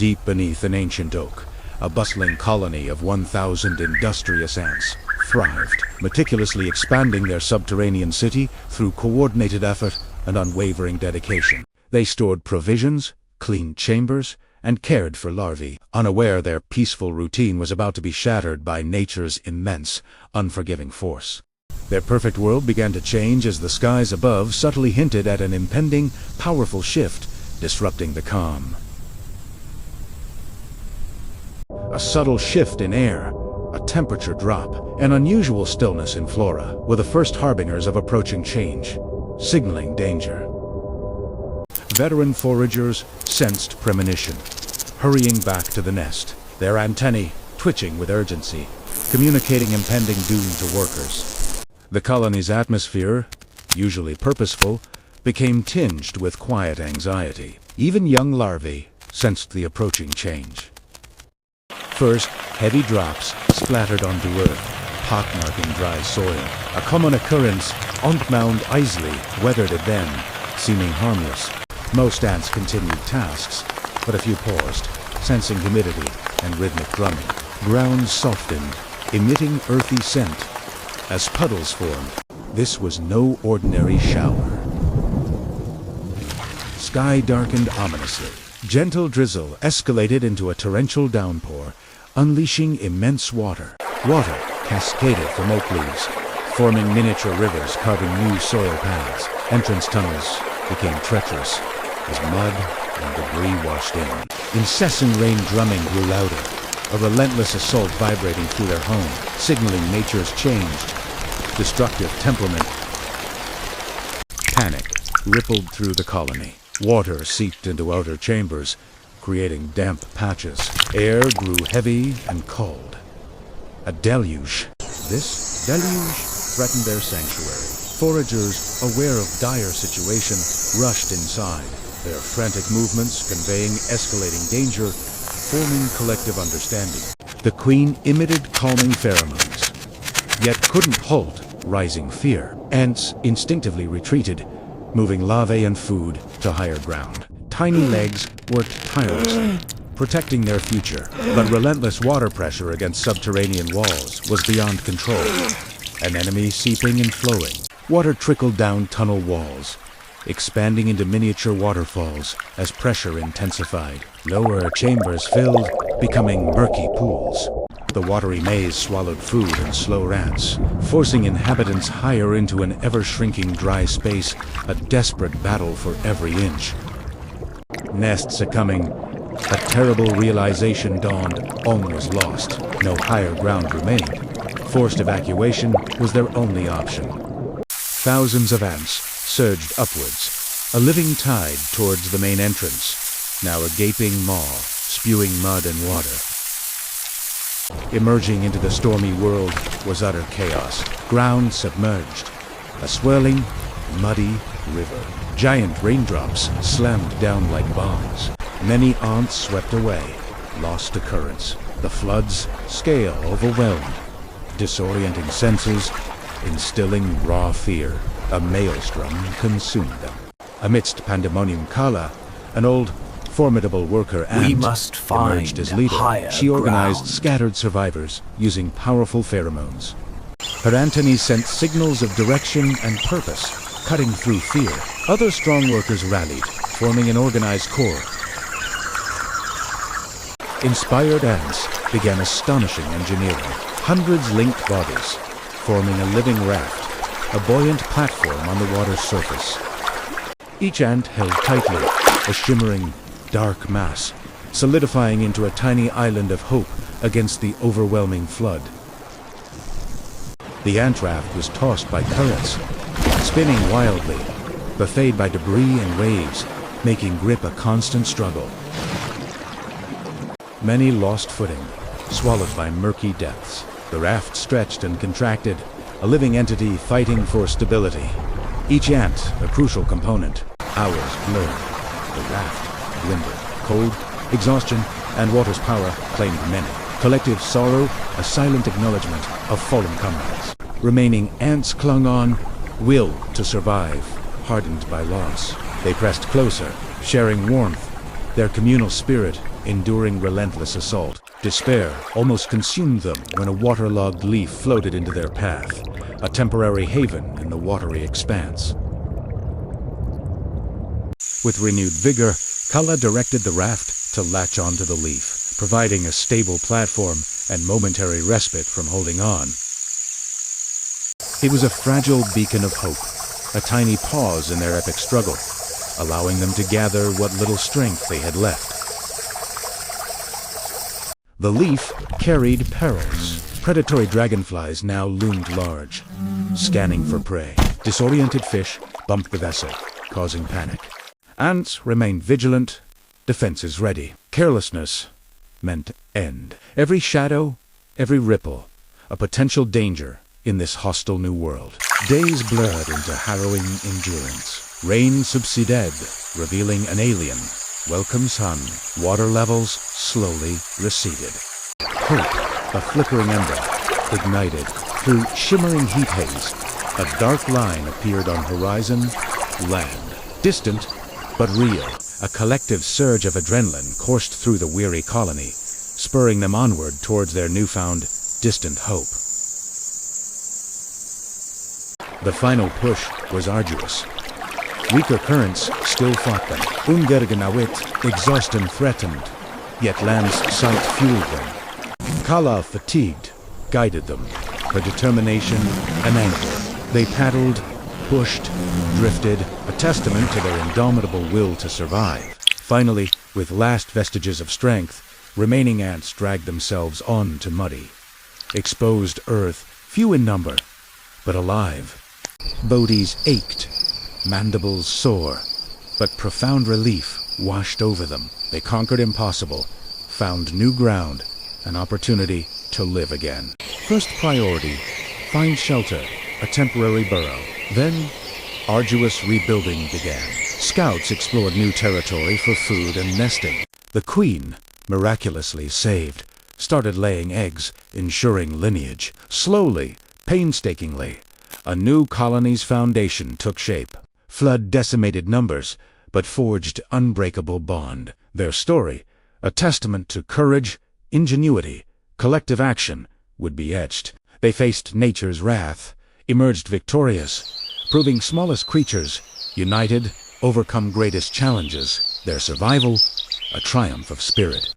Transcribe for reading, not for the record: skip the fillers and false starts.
Deep beneath an ancient oak, a bustling colony of 1,000 industrious ants thrived, meticulously expanding their subterranean city through coordinated effort and unwavering dedication. They stored provisions, cleaned chambers, and cared for larvae, unaware their peaceful routine was about to be shattered by nature's immense, unforgiving force. Their perfect world began to change as the skies above subtly hinted at an impending, powerful shift, disrupting the calm. A subtle shift in air, a temperature drop, an unusual stillness in flora were the first harbingers of approaching change, signaling danger. Veteran foragers sensed premonition, hurrying back to the nest, their antennae twitching with urgency, communicating impending doom to workers. The colony's atmosphere, usually purposeful, became tinged with quiet anxiety. Even young larvae sensed the approaching change. First, heavy drops splattered onto earth, pockmarking dry soil. A common occurrence, Ontmound Isley weathered it then, seeming harmless. Most ants continued tasks, but a few paused, sensing humidity and rhythmic drumming. Ground softened, emitting earthy scent. As puddles formed, this was no ordinary shower. Sky darkened ominously. Gentle drizzle escalated into a torrential downpour, unleashing immense water. Water cascaded from oak leaves, forming miniature rivers carving new soil paths. Entrance tunnels became treacherous as mud and debris washed in. Incessant rain drumming grew louder, a relentless assault vibrating through their home, signaling nature's changed, destructive temperament. Panic rippled through the colony. Water seeped into outer chambers, creating damp patches. Air grew heavy and cold. A deluge. This deluge threatened their sanctuary. Foragers, aware of dire situation, rushed inside, their frantic movements conveying escalating danger, forming collective understanding. The queen emitted calming pheromones, yet couldn't halt rising fear. Ants instinctively retreated, moving larvae and food to higher ground. Tiny legs worked tirelessly, protecting their future, but relentless water pressure against subterranean walls was beyond control, an enemy seeping and flowing. Water trickled down tunnel walls, expanding into miniature waterfalls as pressure intensified. Lower chambers filled, becoming murky pools. The watery maze swallowed food and slow ants, forcing inhabitants higher into an ever-shrinking dry space, a desperate battle for every inch. Nest succumbing, a terrible realization dawned: all was lost. No higher ground remained. Forced evacuation was their only option. Thousands of ants surged upwards, a living tide towards the main entrance, now a gaping maw, spewing mud and water. Emerging into the stormy world was utter chaos. Ground submerged, a swirling, muddy river. Giant raindrops slammed down like bombs. Many ants swept away, lost to currents. The flood's scale overwhelmed, disorienting senses, instilling raw fear. A maelstrom consumed them. Amidst pandemonium, Kala, an old, formidable worker ant, must find emerged as leader. higher She organized ground. scattered survivors using powerful pheromones. Her antennae sent signals of direction and purpose, cutting through fear. Other strong workers rallied, forming an organized corps. Inspired ants began astonishing engineering. Hundreds linked bodies, forming a living raft, a buoyant platform on the water's surface. Each ant held tightly, a shimmering, dark mass, solidifying into a tiny island of hope against the overwhelming flood. The ant raft was tossed by currents, spinning wildly, buffeted by debris and waves, making grip a constant struggle. Many lost footing, swallowed by murky depths. The raft stretched and contracted, a living entity fighting for stability. Each ant a crucial component. Hours blurred. The raft dwindled. Cold, exhaustion, and water's power claimed many. Collective sorrow, a silent acknowledgement of fallen comrades. Remaining ants clung on, will to survive, hardened by loss. They pressed closer, sharing warmth, their communal spirit enduring relentless assault. Despair almost consumed them when a waterlogged leaf floated into their path, a temporary haven in the watery expanse. With renewed vigor, Kala directed the raft to latch onto the leaf, providing a stable platform and momentary respite from holding on. It was a fragile beacon of hope, a tiny pause in their epic struggle, allowing them to gather what little strength they had left. The leaf carried perils. Predatory dragonflies now loomed large, scanning for prey. Disoriented fish bumped the vessel, causing panic. Ants remained vigilant, defenses ready. Carelessness meant end. Every shadow, every ripple, a potential danger in this hostile new world. Days blurred into harrowing endurance. Rain subsided, revealing an alien. Welcome sun. Water levels slowly receded. Hope, a flickering ember, ignited. Through shimmering heat haze, a dark line appeared on horizon. Land. Distant, but real. A collective surge of adrenaline coursed through the weary colony, spurring them onward towards their newfound, distant hope. The final push was arduous. Weaker currents still fought them. Ungergenawit, exhaustion threatened, yet land's sight fueled them. Kala, fatigued, guided them, her determination an anchor. They paddled, pushed, drifted, a testament to their indomitable will to survive. Finally, with last vestiges of strength, remaining ants dragged themselves on to muddy, exposed earth, few in number, but alive. Bodies ached, mandibles sore, but profound relief washed over them. They conquered impossible, found new ground, an opportunity to live again. First priority, find shelter, a temporary burrow. Then, arduous rebuilding began. Scouts explored new territory for food and nesting. The queen, miraculously saved, started laying eggs, ensuring lineage. Slowly, painstakingly, a new colony's foundation took shape. Flood decimated numbers, but forged unbreakable bond. Their story, a testament to courage, ingenuity, collective action, would be etched. They faced nature's wrath, emerged victorious, proving smallest creatures, united, overcome greatest challenges. Their survival, a triumph of spirit.